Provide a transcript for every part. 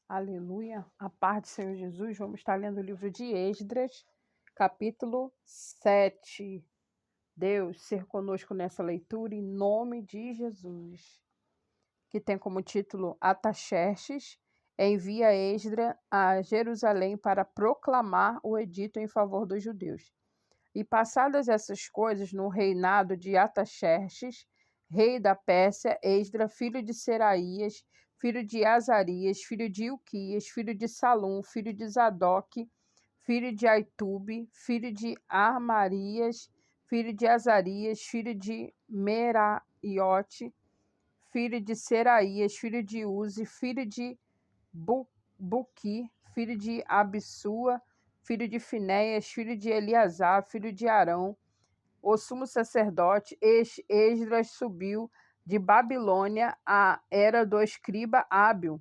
Aleluia. A paz do Senhor Jesus. Vamos estar lendo o livro de Esdras, capítulo 7. Deus, ser conosco nessa leitura em nome de Jesus. Que tem como título Ataxerxes envia Esdras a Jerusalém para proclamar o edito em favor dos judeus. E passadas essas coisas, no reinado de Ataxerxes, rei da Pérsia, Esdras, filho de Seraías, filho de Azarias, filho de Ilquias, filho de Salum, filho de Zadok, filho de Aitube, filho de Amarias, filho de Azarias, filho de Meraiote, filho de Seraías, filho de Uzi, filho de Buqui, filho de Abissua, filho de Finéias, filho de Eleazar, filho de Arão, o sumo sacerdote. Esdras subiu de Babilônia à era do escriba Hábil,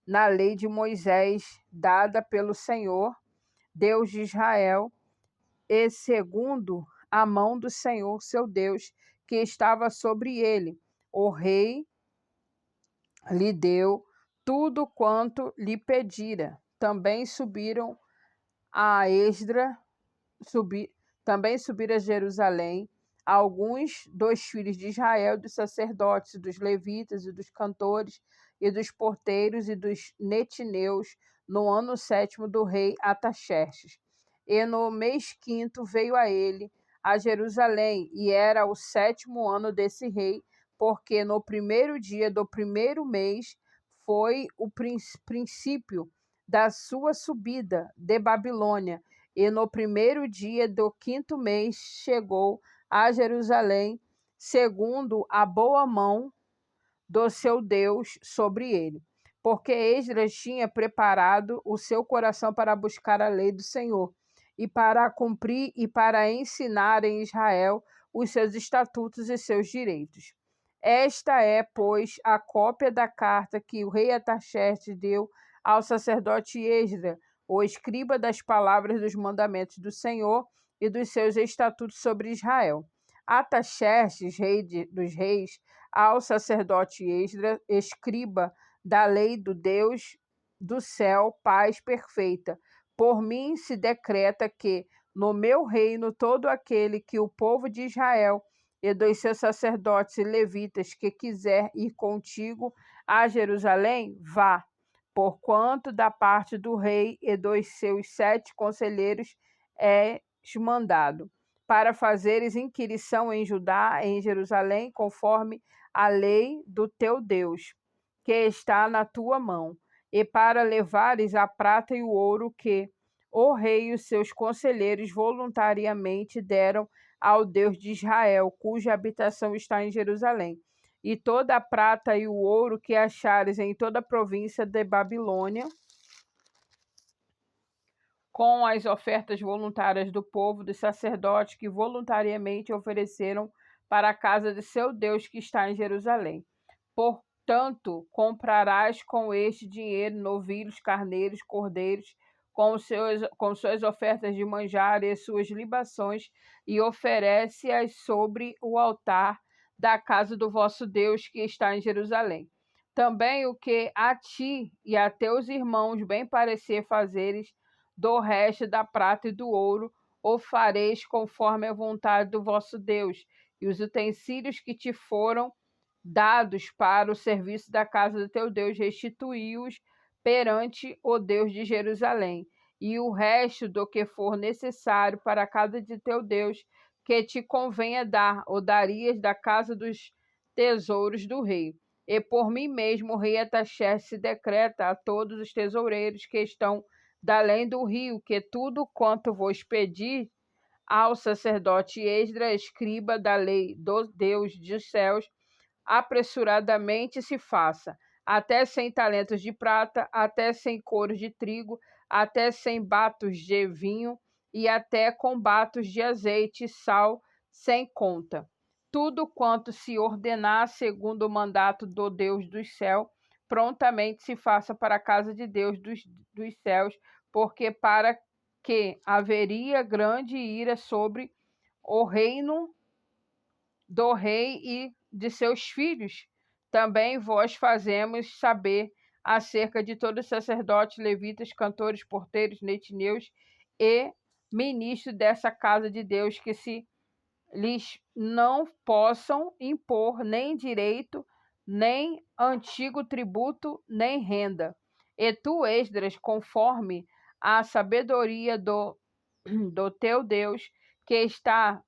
na lei de Moisés, dada pelo Senhor, Deus de Israel, e segundo a mão do Senhor, seu Deus, que estava sobre ele. O rei lhe deu tudo quanto lhe pedira. Também subiram a Esdras, também subiram a Jerusalém alguns dos filhos de Israel, dos sacerdotes, dos levitas e dos cantores e dos porteiros e dos netineus, no ano 7º do rei Ataxerxes. E no mês 5º veio a ele a Jerusalém, e era o 7º ano desse rei, porque no primeiro dia do primeiro mês foi o princípio da sua subida de Babilônia, e no primeiro dia do 5º mês chegou a Jerusalém, segundo a boa mão do seu Deus sobre ele. Porque Esdras tinha preparado o seu coração para buscar a lei do Senhor, e para cumprir e para ensinar em Israel os seus estatutos e seus direitos. Esta é, pois, a cópia da carta que o rei Ataxerxes deu ao sacerdote Esdras, o escriba das palavras dos mandamentos do Senhor e dos seus estatutos sobre Israel. Ataxerxes, rei dos reis, ao sacerdote Esdras, escriba da lei do Deus do céu, paz perfeita. Por mim se decreta que, no meu reino, todo aquele que o povo de Israel e dos seus sacerdotes e levitas que quiser ir contigo a Jerusalém, vá, porquanto da parte do rei e dos seus 7 conselheiros és mandado, para fazeres inquirição em Judá, em Jerusalém, conforme a lei do teu Deus, que está na tua mão, e para levares a prata e o ouro que o rei e os seus conselheiros voluntariamente deram ao Deus de Israel, cuja habitação está em Jerusalém. E toda a prata e o ouro que achares em toda a província de Babilônia, com as ofertas voluntárias do povo, dos sacerdotes que voluntariamente ofereceram para a casa de seu Deus que está em Jerusalém. Portanto, comprarás com este dinheiro novilhos, carneiros, cordeiros, com suas ofertas de manjar e suas libações, e oferece-as sobre o altar da casa do vosso Deus que está em Jerusalém. Também o que a ti e a teus irmãos bem parecer fazeres do resto da prata e do ouro, o fareis conforme a vontade do vosso Deus, e os utensílios que te foram dados para o serviço da casa do teu Deus, restituí-os perante o Deus de Jerusalém, e o resto do que for necessário para a casa de teu Deus, que te convenha dar, o darias da casa dos tesouros do rei. E por mim mesmo o rei Ataxerxes decreta a todos os tesoureiros que estão da além do rio, que tudo quanto vos pedir ao sacerdote Esdras, escriba da lei do Deus dos céus, apressuradamente se faça, até 100 talentos de prata, até 100 coros de trigo, até 100 batos de vinho, e até com batos de azeite e sal, sem conta. Tudo quanto se ordenar segundo o mandato do Deus dos céus, prontamente se faça para a casa de Deus dos céus, porque para que haveria grande ira sobre o reino do rei e de seus filhos. Também vós fazemos saber acerca de todos os sacerdotes, levitas, cantores, porteiros, netineus e ministros dessa casa de Deus, que se lhes não possam impor nem direito, nem antigo tributo, nem renda. E tu, Esdras, conforme a sabedoria do teu Deus, que está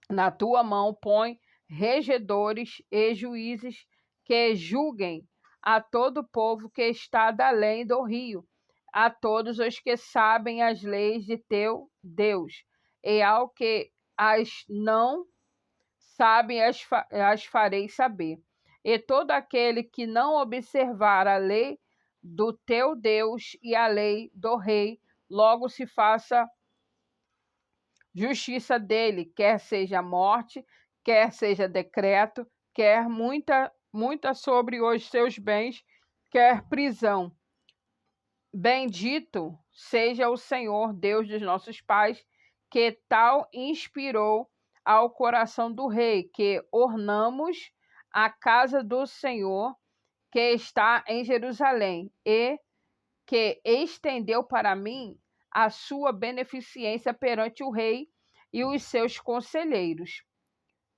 na tua mão, põe regedores e juízes que julguem a todo o povo que está da além do rio, a todos os que sabem as leis de teu Deus, e ao que as não sabem as farei saber. E todo aquele que não observar a lei do teu Deus e a lei do rei, logo se faça justiça dele, quer seja morte, quer seja decreto, quer muita sobre os seus bens, quer prisão. Bendito seja o Senhor, Deus dos nossos pais, que tal inspirou ao coração do rei, que ornamos a casa do Senhor, que está em Jerusalém, e que estendeu para mim a sua beneficência perante o rei e os seus conselheiros.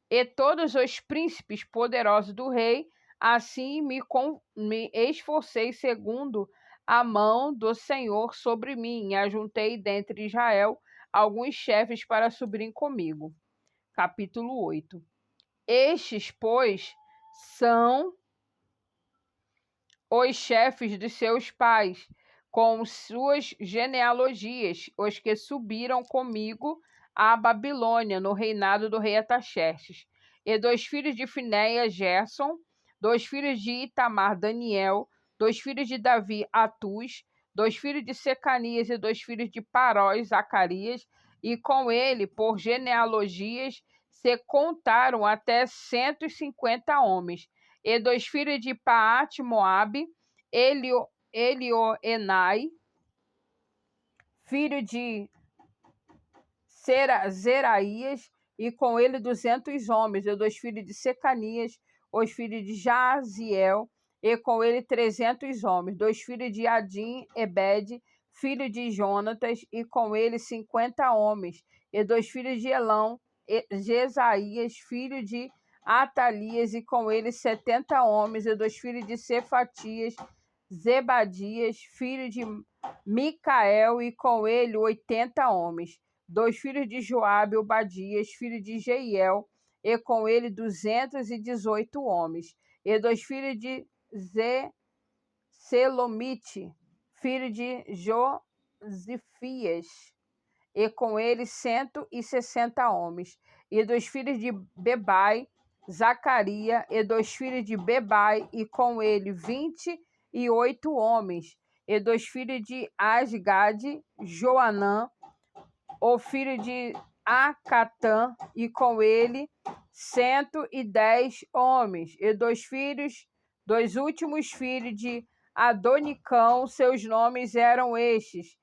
E todos os príncipes poderosos do rei, assim me esforcei segundo a mão do Senhor sobre mim, e ajuntei dentre Israel alguns chefes para subirem comigo. Capítulo 8. Estes, pois, são os chefes de seus pais, com suas genealogias, os que subiram comigo à Babilônia, no reinado do rei Ataxerxes. E dos filhos de Finéias, Gerson, dos filhos de Itamar, Daniel, dos filhos de Davi, Atus, dos filhos de Secanias e dos filhos de Paróis, Zacarias, e com ele, por genealogias, se contaram até 150 homens. E dos filhos de Paate, Moabe, Elioenai, filho de Zeraías, e com ele 200 homens. E dos filhos de Secanias, os filhos de Jaziel, e com ele 300 homens. Dos filhos de Adim, Ebed, filho de Jonatas, e com ele 50 homens. E dos filhos de Elão, Jesaías, filho de Atalias, e com ele 70 homens. E dos filhos de Cefatias, Zebadias, filho de Micael, e com ele 80 homens. Dos filhos de Joabe, Obadias, filho de Jeiel, e com ele 218 homens. E dos filhos de Selomite, filho de Josifias, e com ele 160 homens. E dos filhos de Bebai, Zacaria, e dos filhos de Bebai, e com ele 28 homens. E dos filhos de Asgade, Joanã, o filho de Acatã, e com ele 110 homens. E dos últimos filhos de Adonicão, seus nomes eram estes: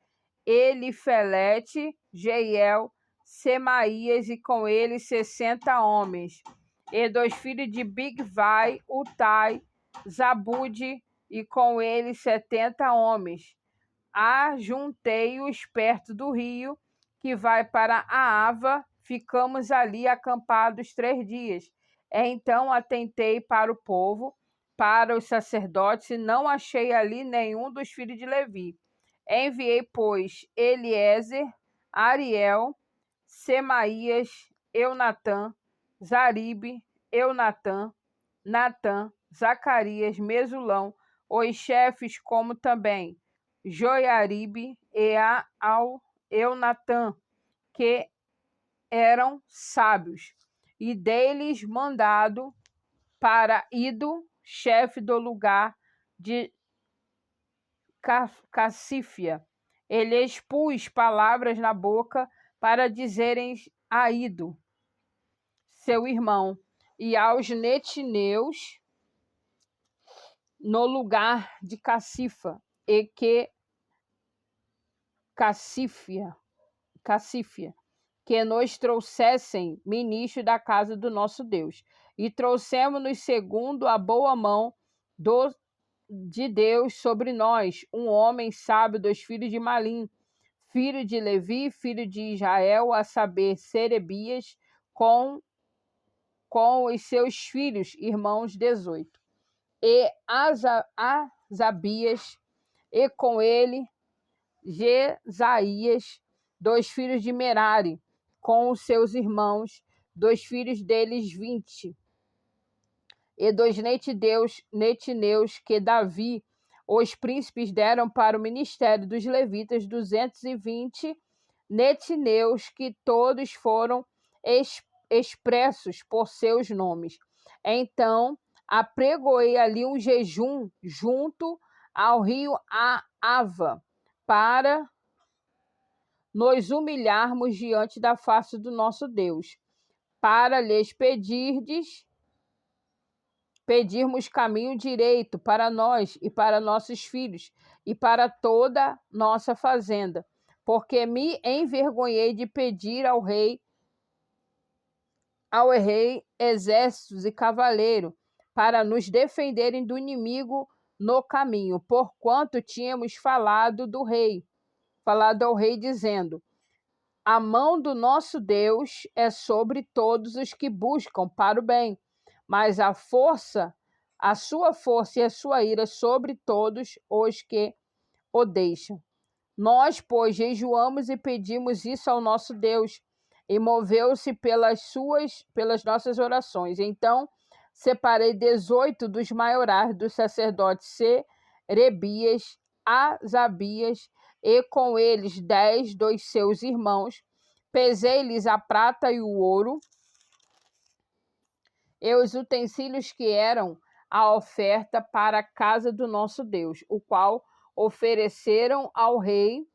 Elifelete, Jeiel, Semaías, e com ele 60 homens. E dos filhos de Bigvai, Utai, Zabude, e com ele 70 homens. Ajuntei-os perto do rio, que vai para a Ava. Ficamos ali acampados 3 dias. Então atentei para o povo, para os sacerdotes, e não achei ali nenhum dos filhos de Levi. Enviei, pois, Eliezer, Ariel, Semaías, Eunatã, Zaribe, Eunatã, Natã, Zacarias, Mesulão, os chefes, como também Joiaribe e ao Eunatã, que eram sábios, e dei-lhes mandado para Ido, chefe do lugar de Cassífia. Ele expus palavras na boca para dizerem a Ido, seu irmão, e aos netineus no lugar de Cassifa, e que Cassífia, que nos trouxessem ministros da casa do nosso Deus. E trouxemos-nos segundo a boa mão do de Deus sobre nós, um homem sábio dos filhos de Malim, filho de Levi, filho de Israel, a saber, Serebias, com os seus filhos, irmãos 18. E Asabias, e com ele Jesaías, dois filhos de Merari, com os seus irmãos, dois filhos deles 20. E dos netineus que Davi, os príncipes, deram para o ministério dos levitas 220 netineus, que todos foram expressos por seus nomes. Então apregoei ali um jejum junto ao rio Ava, para nos humilharmos diante da face do nosso Deus, para lhes pedirmos caminho direito para nós e para nossos filhos e para toda nossa fazenda, porque me envergonhei de pedir ao rei exércitos e cavaleiro para nos defenderem do inimigo no caminho, porquanto tínhamos falado ao rei dizendo: a mão do nosso Deus é sobre todos os que buscam para o bem, mas a sua força e a sua ira sobre todos os que o deixam. Nós, pois, jejuamos e pedimos isso ao nosso Deus, e moveu-se pelas nossas orações. Então separei 18 dos maiorais dos sacerdotes Serebias, Asabias, e com eles 10 dos seus irmãos. Pesei-lhes a prata e o ouro, e os utensílios que eram a oferta para a casa do nosso Deus, o qual ofereceram ao rei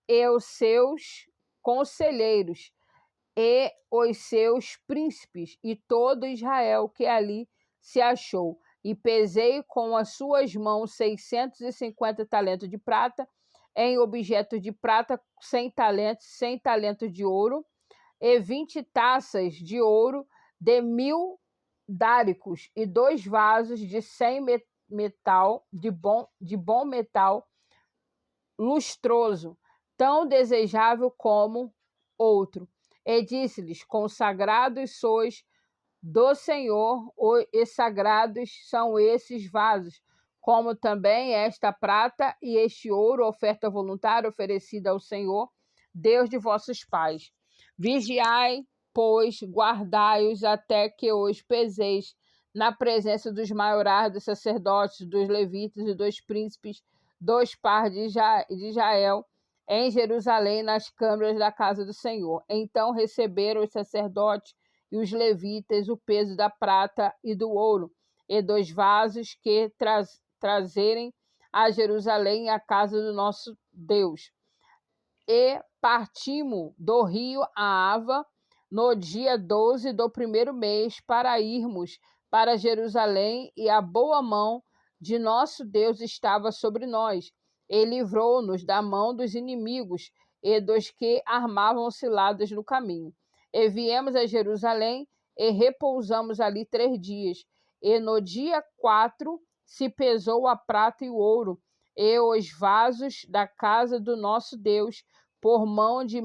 e os seus conselheiros e os seus príncipes e todo Israel que ali se achou. E pesei com as suas mãos 650 talentos de prata, em objetos de prata 100 talentos de ouro, e 20 taças de ouro de 1000 dáricos, e 2 vasos de 100 metal, de bom metal lustroso, tão desejável como outro. E disse-lhes: consagrados sois do Senhor, e sagrados são esses vasos, como também esta prata e este ouro, oferta voluntária oferecida ao Senhor, Deus de vossos pais. Vigiai, pois, guardai-os até que os peseis na presença dos maiorais, dos sacerdotes, dos levitas e dos príncipes, dos par de Israel, em Jerusalém, nas câmaras da casa do Senhor. Então receberam os sacerdotes e os levitas o peso da prata e do ouro, e dos vasos que trazerem a Jerusalém, a casa do nosso Deus. E partimos do rio Ava no dia 12 do primeiro mês, para irmos para Jerusalém, e a boa mão de nosso Deus estava sobre nós. Ele livrou-nos da mão dos inimigos e dos que armavam ciladas no caminho. E viemos a Jerusalém e repousamos ali 3 dias. E no dia 4 se pesou a prata e o ouro, e os vasos da casa do nosso Deus, por mão de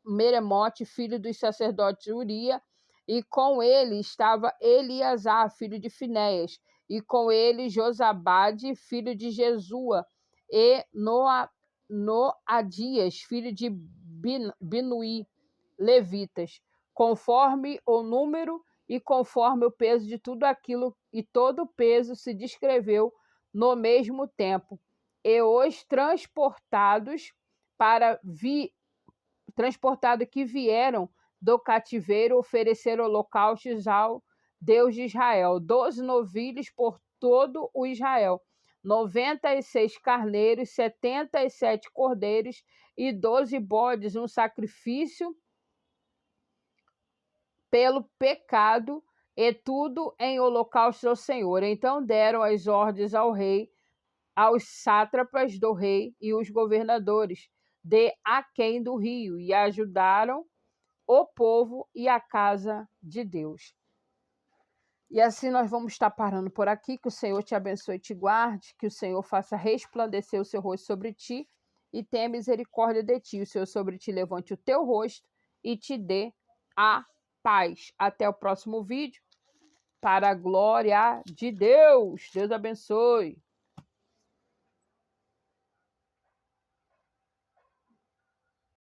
Meremote, filho dos sacerdotes Uria, e com ele estava Eleazar, filho de Finéias, e com ele Josabade, filho de Jesua, e Noadias, filho de Binuí, levitas, conforme o número e conforme o peso de tudo aquilo, e todo o peso se descreveu no mesmo tempo. E os transportados que vieram do cativeiro ofereceram holocaustos ao Deus de Israel, 12 novilhos por todo o Israel, 96 carneiros, 77 cordeiros e 12 bodes, um sacrifício pelo pecado, e tudo em holocausto ao Senhor. Então deram as ordens ao rei, aos sátrapas do rei e os governadores de aquém do rio, e ajudaram o povo e a casa de Deus. E assim nós vamos estar parando por aqui. Que o Senhor te abençoe e te guarde. Que o Senhor faça resplandecer o seu rosto sobre ti e tenha misericórdia de ti. O Senhor sobre ti levante o teu rosto e te dê a paz. Até o próximo vídeo. Para a glória de Deus. Deus abençoe.